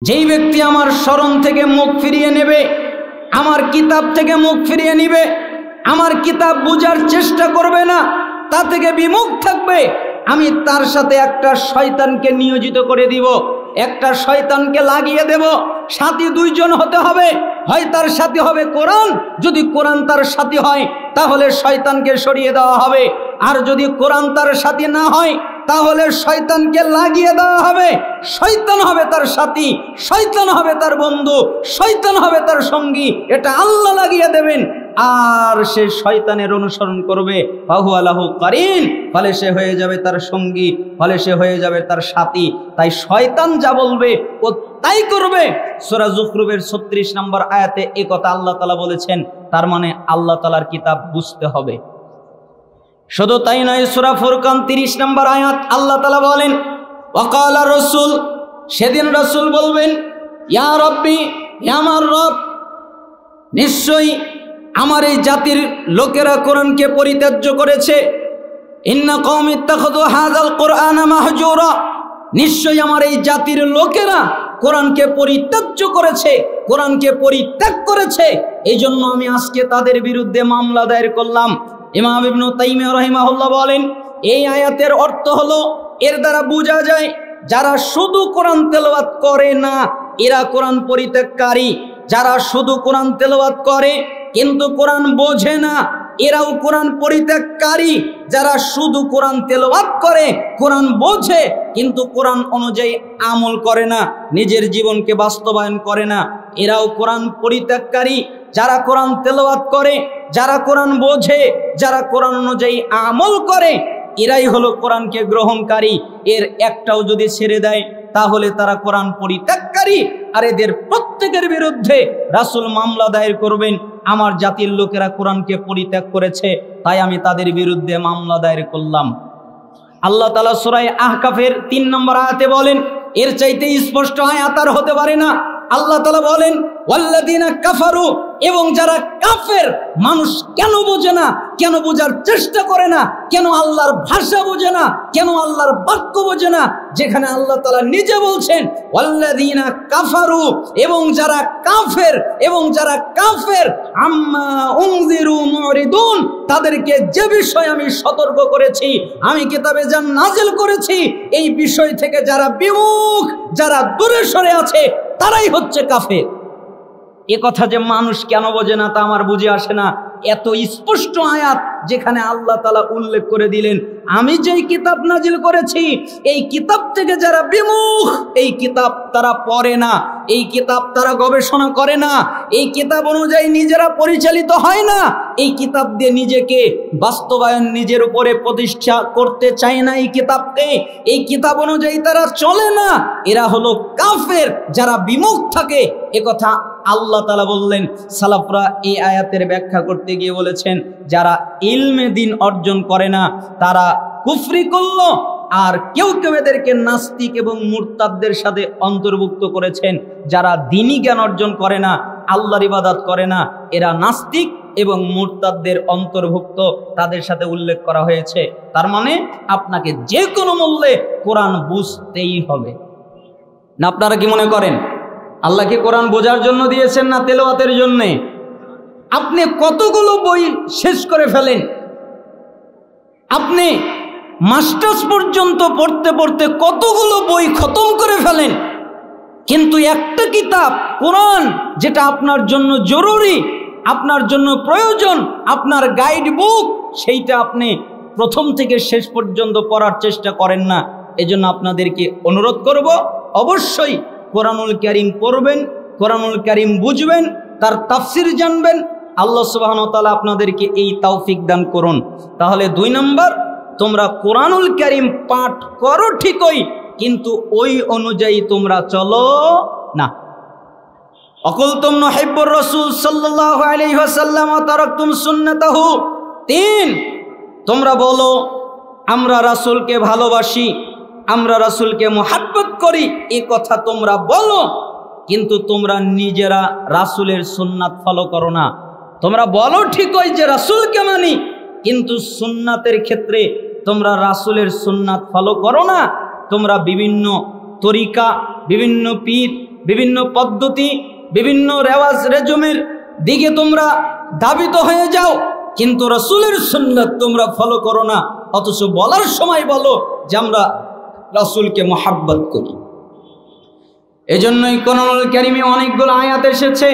যেই ব্যক্তি আমার স্মরণ থেকে মুখ ফিরিয়ে নেবে, আমার কিতাব থেকে মুখ ফিরিয়ে নেবে, আমার কিতাব বুঝার চেষ্টা করবে না, তা থেকে বিমুখ থাকবে, আমি তার সাথে একটা শয়তানকে নিয়োজিত করে দিব, একটা শয়তানকে লাগিয়ে দেব। সাথী দুইজন হতে হবে, হয় তার সাথী হবে কোরআন, যদি কোরআন তার সাথী হয় তাহলে শয়তানকে সরিয়ে দেওয়া হবে, আর যদি কোরআন তার সাথী না হয় তাহলে শয়তানকে লাগিয়ে দেওয়া হবে। শয়তান হবে তার সাথী, শয়তান হবে তার বন্ধু, শয়তান হবে তার সঙ্গী, এটা আল্লাহ লাগিয়ে দেবেন। আর সে শয়তানের অনুসরণ করবে, ফাহু আলাহু কারিন, ফলে সে হয়ে যাবে তার সঙ্গী, ফলে সে হয়ে যাবে তার সাথী। তাই শয়তান যা বলবে ও তাই করবে। সূরা যুখরুফের 36 নম্বর আয়াতে এই কথা আল্লাহ তাআলা বলেছেন। তার মানে আল্লাহ তাআলার কিতাব বুঝতে হবে। শুধু তাই নয়, সূরা ফুরকান 30 নম্বর আয়াত আল্লাহ তাআলা বলেন, ওয়াকালা রাসূল, সেদিন রাসূল বলবেন, ইয়া রাব্বি, হে আমার রব, নিশ্চয়ই আমার এই জাতির লোকেরা কোরআনকে পরিত্যাজ্য করেছে। ইন্না কওমি ইত্তাখাযু হাযাল কুরআনা মাহজুরা, নিশ্চয়ই আমার এই জাতির লোকেরা কোরআনকে পরিত্যাজ্য করেছে, কোরআনকে পরিত্যাগ করেছে। এই জন্য আমি আজকে তাদের বিরুদ্ধে মামলা দায়ের করলাম। ইমাম ইবনে তাইমিয়া রাহিমাহুল্লাহ বলেন, এই আয়াতের অর্থ হলো, এর দ্বারা বোঝা যায় যারা শুধু কোরআন তেলাওয়াত করে না এরা কোরআন পরিত্যাগকারী, যারা শুধু কোরআন তেলাওয়াত করে কিন্তু কোরআন বোঝে না এরাও কোরআন পরিত্যাগকারী, যারা শুধু কোরআন তেলাওয়াত করে, কোরআন বোঝে কিন্তু কোরআন অনুযায়ী আমল করে না, নিজের জীবনকে বাস্তবায়ন করে না, এরাও কোরআন পরিত্যাগকারী। যারা কোরআন তেলাওয়াত করে, যারা কোরআন বোঝে, যারা কোরআন অনুযায়ী আমল করে, এরাই হলো কোরআনকে গ্রহণকারী। এর একটাও যদি ছেড়ে দেয় তাহলে তারা কোরআন পরিত্যাগকারী। আর এদের প্রত্যেকের বিরুদ্ধে রাসূল মামলা দায়ের করবেন, আমার জাতির লোকেরা কোরআনকে পরিত্যাগ করেছে, তাই আমি তাদের বিরুদ্ধে মামলা দায়ের করলাম। আল্লাহ তাআলা সূরা আহকাফের 3 নম্বর আয়াতে বলেন, এর চাইতে স্পষ্ট আয়াত আর হতে পারে না। আল্লাহ তাআলা বলেন, ওয়াল্লাযীনা কাফারু, এবং যারা কাফের, মানুষ কেন বোঝে না, কেন বোঝার চেষ্টা করে না, কেন আল্লাহর ভাষা বোঝে না, কেন আল্লাহর বাক্য বোঝে না, যেখানে আল্লাহ তাআলা নিজে বলছেন ওয়াল্লাযীনা কাফারু, এবং যারা কাফের, এবং যারা কাফের আম্মা উনজিরু মুরিদুন, তাদেরকে যে বিষয় আমি সতর্ক করেছি, আমি কিতাবে যা নাজিল করেছি, এই বিষয় থেকে যারা বিমুখ, যারা দূরে সরে আছে, তারাই হচ্ছে কাফের। এ কথা যে মানুষ কেন বোঝে না তা আমার বুঝে আসে না। এত স্পষ্ট আয়াত যেখানে আল্লাহ তাআলা উল্লেখ করে দিলেন, আমি যেই কিতাব নাজিল করেছি এই কিতাব থেকে যারা বিমুখ, এই কিতাব তারা পড়ে না, এই কিতাব তারা গবেষণা করে না, এই কিতাব অনুযায়ী নিজেরা পরিচালিত হয় না, এই কিতাব দিয়ে নিজেকে বাস্তবায়ন, নিজের উপরে প্রতিষ্ঠা করতে চায় না, এই কিতাবকে, এই কিতাব অনুযায়ী তারা চলে না, এরা হলো কাফের, যারা বিমুখ থাকে। এ কথা আল্লাহ তাআলা বললেন। সালাফরা এই আয়াতের ব্যাখ্যা করতে গিয়ে বলেছেন, যারা ইলমে দ্বীন অর্জন করে না তারা কুফরি করলো, আর কেউ কেউ এদেরকে নাস্তিক এবং মুরতাদদের সাথে অন্তর্ভুক্ত করেছেন। যারা দ্বীনি জ্ঞান অর্জন করে না, আল্লাহর ইবাদত করে না, এরা নাস্তিক এবং মুরতাদদের অন্তর্ভুক্ত, তাদের সাথে উল্লেখ করা হয়েছে। তার মানে আপনাকে যে কোনো মূল্যে কোরআন বুঝতেই হবে না। আপনারা কি মনে করেন আল্লাহকে কোরআন বোঝার জন্য দিয়েছেন না তেলাওয়াতের জন্য? আপনি কতগুলো বই শেষ করে ফেলেন, আপনি মাস্টার্স পর্যন্ত পড়তে পড়তে কতগুলো বই খতম করে ফেলেন, কিন্তু একটা কিতাব কোরআন, যেটা আপনার জন্য জরুরি, আপনার জন্য প্রয়োজন, আপনার গাইড বুক, সেইটা আপনি প্রথম থেকে শেষ পর্যন্ত পড়ার চেষ্টা করেন না। এজন্য আপনাদেরকে অনুরোধ করব, অবশ্যই কোরআনুল কারীম পড়বেন, কোরআনুল কারীম বুঝবেন, তার তাফসির জানবেন। আল্লাহ সুবহানাহু ওয়া তাআলা আপনাদেরকে এই তৌফিক দান করুন। তাহলে 2 নম্বর, তোমরা কোরআনুল কারীম পাঠ করো ঠিকই, কিন্তু ওই অনুযায়ী তোমরা চলো না। অকুলতুম নুহিব্বুর রাসূল সাল্লাল্লাহু আলাইহি ওয়াসাল্লাম ওয়া তারাকতুম সুন্নাতাহু। 3, তোমরা বলো আমরা রাসূলকে ভালোবাসি, আমরা রাসূলকে মুহাব্বত করি, এই কথা তোমরা বলো, কিন্তু তোমরা নিজেরা রাসূলের সুন্নাত ফলো করো না। তোমরা বলো ঠিকই যে রাসূলকে মানি, কিন্তু সুন্নাতের ক্ষেত্রে তোমরা রাসূলের সুন্নাত ফলো করো না। তোমরা বিভিন্ন তরিকা, বিভিন্ন পীর, বিভিন্ন পদ্ধতি, বিভিন্ন রেওয়াজ রেজমের দিকে তোমরা ধাবিত হয়ে যাও, কিন্তু রাসূলের সুন্নাত তোমরা ফলো করো না। অথচ বলার সময় বলো যে আমরা রাসূলকে মহাব্বত করি। এজন্যই কোরআনুল কারীমে অনেকগুলো আয়াত এসেছে।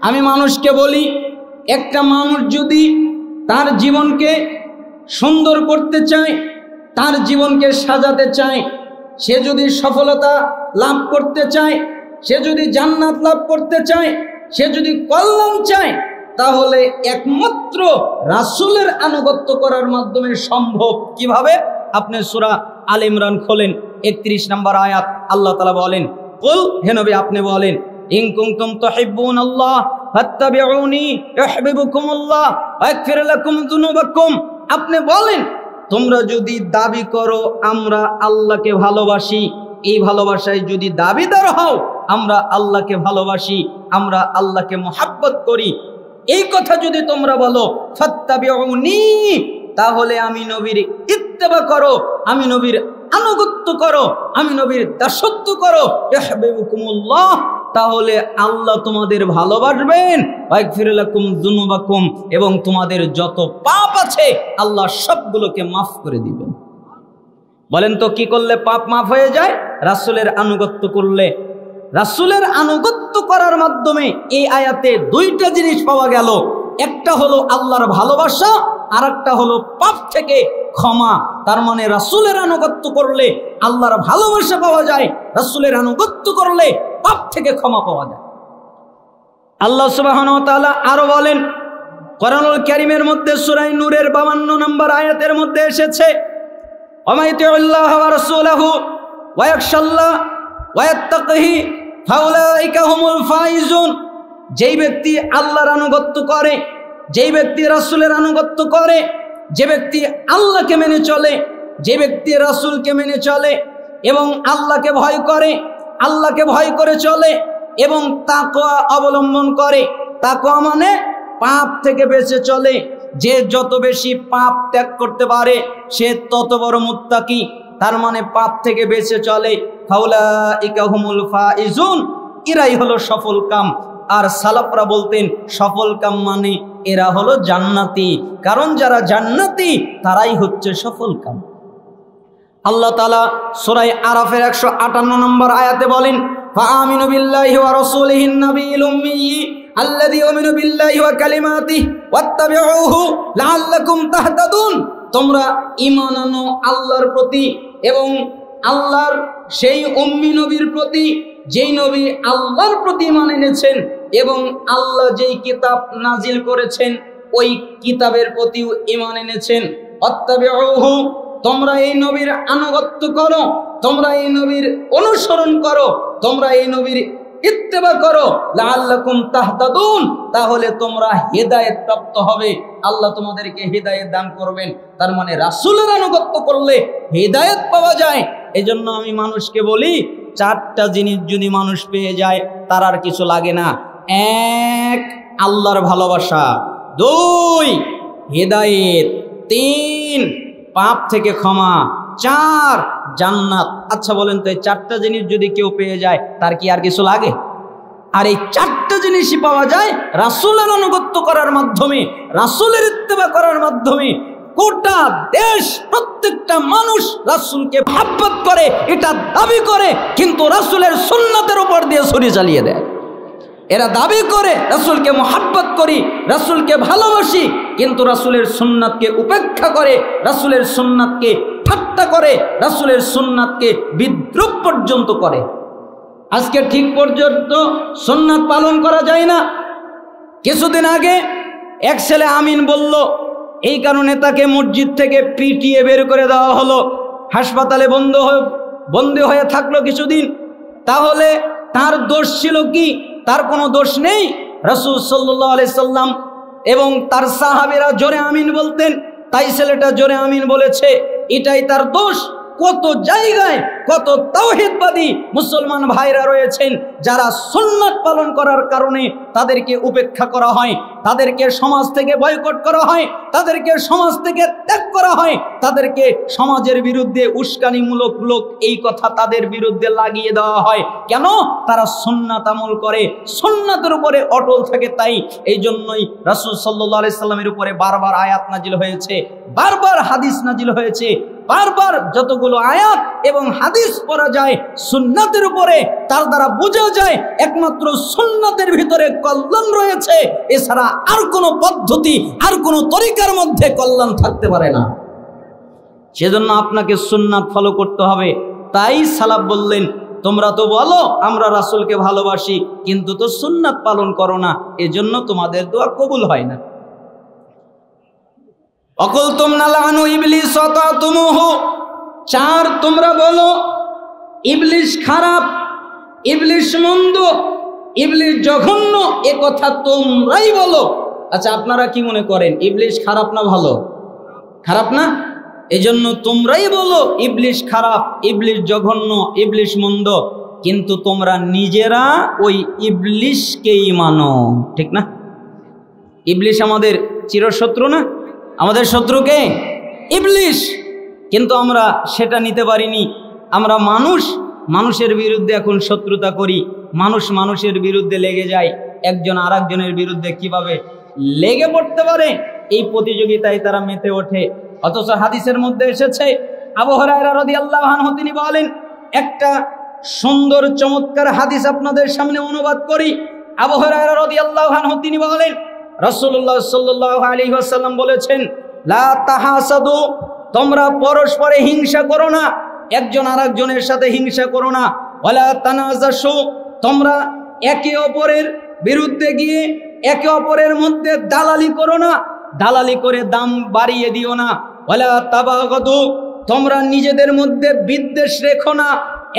আমি মানুষকে বলি, একটা মানুষ যদি তার জীবনকে সুন্দর করতে চায়, তার জীবনকে সাজাতে চায়, সে যদি সফলতা লাভ করতে চায়, সে যদি জান্নাত লাভ করতে চায়, সে যদি কল্যাণ চায়, তাহলে একমাত্র রাসূলের আনুগত্য করার মাধ্যমে সম্ভব। কিভাবে? আপনি সূরা আল ইমরান খোলেন, 31 নম্বর আয়াত। আল্লাহ তাআলা বলেন, কুল, হে নবী আপনি বলেন, ইন কুনতুম তুহিব্বুনাল্লাহ ফাত্তাবিউনি ইউহিব্বুকুমুল্লাহ ওয়া ইয়াগফির লাকুম যুনুবাকুম। আপনি বলেন, তোমরা যদি দাবি করো আমরা আল্লাহকে ভালোবাসি, এই ভালোবাসায় যদি দাবিদার হও আমরা আল্লাহকে ভালোবাসি, আমরা আল্লাহকে মুহাব্বত করি, এই কথা যদি তোমরা বলো, ফাত্তাবিউনি, তাহলে আমি নবীর ইত্তেবা করো, আমি নবীর আনুগত্য করো, আমি নবীর দাসত্ব করো, ইউহিব্বুকুমুল্লাহ, তাহলে আল্লাহ তোমাদের ভালোবাসবেন, ওয়াগফির লাকুম যুনুবাকুম, এবং তোমাদের যত পাপ আছে আল্লাহ সবগুলোকে মাফ করে দিবেন। বলেন তো কি করলে পাপ মাফ হয়ে যায়? রাসূলের আনুগত্য করলে। রাসূলের আনুগত্য করার মাধ্যমে এই আয়াতে দুইটা জিনিস পাওয়া গেল। একটা হলো আল্লাহর ভালোবাসা, আর একটা হলো পাপ থেকে ক্ষমা। তার মানে রাসূলের আনুগত্য করলে আল্লাহর ভালোবাসা পাওয়া যায়, রাসূলের আনুগত্য করলে পাপ থেকে ক্ষমা পাওয়া যায়। আল্লাহ সুবহানাহু ওয়া তাআলা আরো বলেন, কোরআনুল কারীমের মধ্যে সূরা নূরের 52 নম্বর আয়াতের মধ্যে এসেছে, ওয়া মাইয়ুতিল্লাহ ওয়া রাসূলাহু ওয়া ইয়াখশাল্লাহ ওয়া ইয়াত্তাকিহি ফাউলাইকা হুমুল ফাইজুন। যেই ব্যক্তি আল্লাহর আনুগত্য করে, যেই ব্যক্তি রাসূলের আনুগত্য করে, যে ব্যক্তি আল্লাহকে মেনে চলে, যে ব্যক্তি রাসূলকে মেনে চলে এবং আল্লাহকে ভয় করে, আল্লাহকে ভয় করে চলে এবং তাকওয়া অবলম্বন করে। তাকওয়া মানে পাপ থেকে বেঁচে চলে। যে যত বেশি পাপ ত্যাগ করতে পারে সে তত বড় মুত্তাকি। তার মানে পাপ থেকে বেঁচে চলে। ফাউলাইকা হুমুল ফাইজুন, এরাই হলো সফল কাম। আর সালাফরা বলতেন সফল কাম মানে এরা হলো জান্নাতি, কারণ যারা জান্নাতি তারাই হচ্ছে সফল কাম। আল্লাহ তাআলা সূরা আরাফের 158 নম্বর আয়াতে বলেন, ফাআমিনু বিল্লাহি ওয়া রাসূলিহিন নাবিয়্যিল উম্মিয়্যি আল্লাযী ইউমিনু বিল্লাহি ওয়া কালিমাতিহি ওয়াত্তাবিউহু লাআল্লাকুম তাহতাদুন। তোমরা ঈমান আনো আল্লাহর প্রতি এবং আল্লাহর সেই উম্মি নবীর প্রতি, যেই নবী আল্লাহর প্রতি ঈমান এনেছেন এবং আল্লাহ যেই কিতাব নাজিল করেছেন ওই কিতাবের প্রতিও ঈমান এনেছেন। ওয়াত্তাবিউহু, তোমরা এই নবীর আনুগত্য করো, তোমরা এই নবীর অনুসরণ করো, তোমরা এই নবীর ইত্তেবা করো, লাআল্লাকুম তাহতাদুন, তাহলে তোমরা হেদায়েত প্রাপ্ত হবে। আল্লাহ তোমাদেরকে হেদায়েত দান করবেন। তার মানে রাসূলের আনুগত্য করলে হেদায়েত পাওয়া যায়। এজন্য আমি মানুষকে বলি, চারটা জিনিস যদি মানুষ পেয়ে যায় তার আর কিছু লাগে না। এক, আল্লাহর ভালোবাসা। দুই, হেদায়েত। তিন, পাপ থেকে ক্ষমা। চার, জান্নাত। আচ্ছা বলেন তো, এই চারটা জিনিস যদি কেউ পেয়ে যায় তার কি আর কিছু লাগে? আর এই চারটা জিনিসই পাওয়া যায় রাসূলের আনুগত্য করার মাধ্যমে, রাসূলের ইত্তেবা করার মাধ্যমে। গোটা দেশ, প্রত্যেকটা মানুষ রাসূলকে মহব্বত করে, এটা দাবি করে, কিন্তু রাসূলের সুন্নাতের উপর দিয়ে ছুরি চালিয়ে দেয়। এরা দাবি করে রাসূলকে মহব্বত করি, রাসূলকে ভালোবাসি, কিন্তু রাসূলের সুন্নাতকে উপেক্ষা করে, রাসূলের সুন্নাতকে ঠাট্টা করে, রাসূলের সুন্নাতকে বিদ্রূপ পর্যন্ত করে। আজকে ঠিক পর্যন্ত সুন্নাত পালন করা যায় না। কিছুদিন আগে এক ছেলে আমিন বলল, এই কারণে তাকে মসজিদ থেকে পিটিয়ে বের করে দেওয়া হলো, হাসপাতালে বন্দী হয়ে থাকলো কিছুদিন। তাহলে তার দোষ ছিল কি? তার কোনো দোষ নেই। রাসূল সাল্লাল্লাহু আলাইহি সাল্লাম এবং তার সাহাবীরা জোরে আমিন বলতেন, তাই ছেলেটা জোরে আমিন বলেছে, এটাই তার দোষ। কত জায়গায় কত তাওহীদবাদী মুসলমান ভাইরা রয়েছেন যারা সুন্নাত পালন করার কারণে তাদেরকে উপেক্ষা করা হয়, তাদেরকে সমাজ থেকে বয়কট করা হয়, তাদেরকে সমাজ থেকে ত্যাগ করা হয়, তাদেরকে সমাজের বিরুদ্ধে উস্কানিমূলক লোক এই কথা তাদের বিরুদ্ধে লাগিয়ে দেওয়া হয়। কেন? তারা সুন্নাত আমল করে, সুন্নাতের উপরে অটল থাকে। তাই এই জন্যই রাসূল সাল্লাল্লাহু আলাইহি সাল্লামের উপরে বারবার আয়াত নাজিল হয়েছে, বারবার হাদিস নাজিল হয়েছে, বারবার যতগুলো আয়াত এবং হাদিস পড়া যায় সুন্নাতের উপরে, তার দ্বারা বোঝা যায় একমাত্র সুন্নাতের ভিতরে কল্যাণ রয়েছে, এছাড়া আর কোনো পদ্ধতি আর কোনো তরিকার মধ্যে কল্যাণ থাকতে পারে না। সেজন্য আপনাকে সুন্নাত ফলো করতে হবে। তাই সালাফ বললেন, তোমরা তো বলো আমরা রাসূলকে ভালোবাসি, কিন্তু তো সুন্নাত পালন করো না, এজন্য তোমাদের দোয়া কবুল হয় না। অকুলতুম নালানু ইবলিস ওয়াতাতুমুহু, 4 তোমরা বলো ইবলিস খারাপ, ইবলিস মন্দ, ইবলিস জঘন্য, এ কথা তোমরাই বলো। আচ্ছা, আপনারা কি মনে করেন ইবলিস খারাপ না ভালো? খারাপ না? এজন্য তোমরাই বলো ইবলিস খারাপ, ইবলিস জঘন্য, ইবলিস মন্দ, কিন্তু তোমরা নিজেরা ওই ইবলিসকেই মানো, ঠিক না? ইবলিস আমাদের চিরশত্রু না? আমাদের শত্রুকে ইবলিস, কিন্তু আমরা সেটা নিতে পারিনি। আমরা মানুষের বিরুদ্ধে এখন শত্রুতা করি, মানুষের বিরুদ্ধে লেগে যায়, একজন আরেকজনের বিরুদ্ধে কিভাবে লেগে পড়তে পারে এই প্রতিযোগিতায় তারা মেতে ওঠে। অথচ হাদিসের মধ্যে এসেছে, আবু হুরায়রা রাদিয়াল্লাহু আনহু তিনি বলেন, একটা সুন্দর চমৎকার হাদিস আপনাদের সামনে অনুবাদ করি। আবু হুরায়রা রাদিয়াল্লাহু আনহু তিনি বলেন, রাসূলুল্লাহ সাল্লাল্লাহু আলাইহি ওয়াসাল্লাম বলেছেন, লা তাহাসাদু, তোমরা পরস্পরে হিংসা করো না, একজন আরেকজনের সাথে হিংসা করো না। ওয়ালা তানাজাসু, তোমরা একে অপরের বিরুদ্ধে গিয়ে একে অপরের মধ্যে দালালি করো না, দালালি করে দাম বাড়িয়ে দিও না। ওয়ালা তাবাগাদু, তোমরা নিজেদের মধ্যে বিদ্বেষ রেখো না,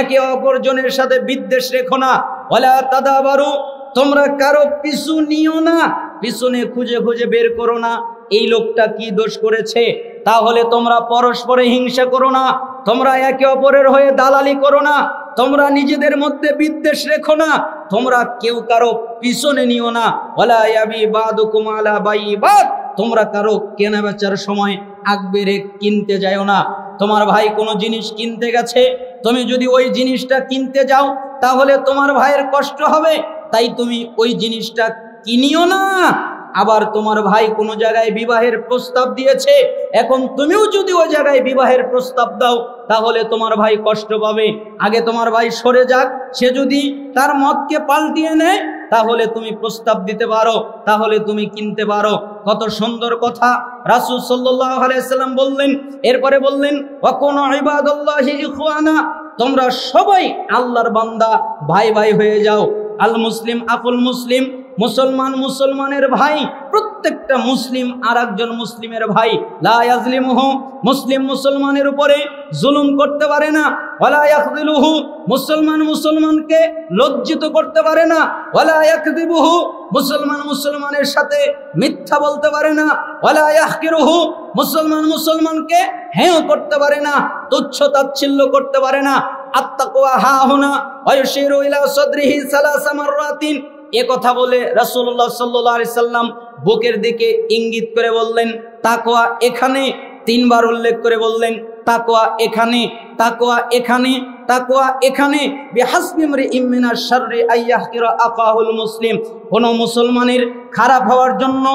একে অপরজনের সাথে বিদ্বেষ রেখো না। ওয়ালা তাদাবারু, তোমরা কারো পিছু নিও না, পিছনে খুঁজে খুঁজে বের করো না এই লোকটা কি দোষ করেছে, তাহলে তোমরা পরস্পরে হিংসা করো না, তোমরা একে অপরের হয়ে দালালি করো না, তোমরা নিজেদের মধ্যে বিদ্বেষ রেখো না, তোমরা কেউ কারো পিছনে নিও না। ওয়ালা ইয়াবি বাদুকুম আলা বাইবাদ, তোমরা কারো কেনা বেচার সময় আগ বেড়ে কিনতে যাও না। তোমার ভাই কোনো জিনিস কিনতে গেছে, তুমি যদি ওই জিনিসটা কিনতে যাও তাহলে তোমার ভাইয়ের কষ্ট হবে, তাই তুমি ওই জিনিসটা কিনিও না। আবার তোমার ভাই কোনো জায়গায় বিবাহের প্রস্তাব দিয়েছে, এখন তুমিও যদি ওই জায়গায় বিবাহের প্রস্তাব দাও তাহলে তোমার ভাই কষ্ট পাবে। আগে তোমার ভাই সরে যাক, সে যদি তার মতকে পাল্টিয়ে নেয় তাহলে তুমি প্রস্তাব দিতে পারো, তাহলে তুমি কিনতে পারো। কত সুন্দর কথা রাসূল সাল্লাল্লাহু আলাইহি ওয়াসাল্লাম বললেন। এরপরে বললেন, ওয়াকুনু ইবাদাল্লাহি ইখওয়ানা, তোমরা সবাই আল্লাহর বান্দা, ভাই ভাই হয়ে যাও। আল মুসলিম আকুল মুসলিম, মুসলমান মুসলমানের ভাই, প্রত্যেকটা মুসলিম আর একজন মুসলিমের ভাই। লা ইয়াজলিমুহু, মুসলিম মুসলমানের উপরে জুলুম করতে পারে না। ওয়ালা ইয়াখযিলুহু, মুসলমান মুসলমানকে লজ্জিত করতে পারে না। ওয়ালা ইয়াকযিবুহু, মুসলমান মুসলমানের সাথে মিথ্যা বলতে পারে না। ওয়ালা ইয়াহকিরুহু, মুসলমান মুসলমানকে হেয় করতে পারে না, তুচ্ছ তাচ্ছিল্য করতে পারে না। আত্তাকওয়া হাহুনা ওয়া ইউশিরু ইলা সাদরিহি সালাসা মাররাতিন, এ কথা বলে রাসূলুল্লাহ সাল্লাল্লাহু আলাইহি সাল্লাম বুকের দিকে ইঙ্গিত করে বললেন, তাকওয়া এখানে। 3 বার উল্লেখ করে বললেন, তাকওয়া এখানে, তাকওয়া এখানে, তাকওয়া এখানে। বিহাসবি ইমরিইম মিনাশ শাররি আইয়াহকিরা আকাহুল মুসলিম, কোন মুসলমানের খারাপ হওয়ার জন্য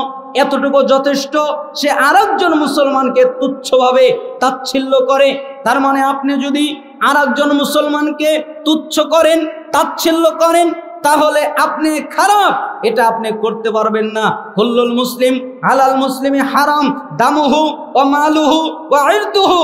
এতটুকু যথেষ্ট, সে আরেকজন মুসলমানকে তুচ্ছভাবে তাচ্ছিল্য করে। তার মানে আপনি যদি আরেকজন মুসলমানকে তুচ্ছ করেন, তাচ্ছিল্য করেন, তাহলে আপনি খারাপ, এটা আপনি করতে পারবেন না। কুল্লুল মুসলিম আলাল মুসলিমি হারাম দামুহু ওয়া মালুহু ওয়া ইরদুহু,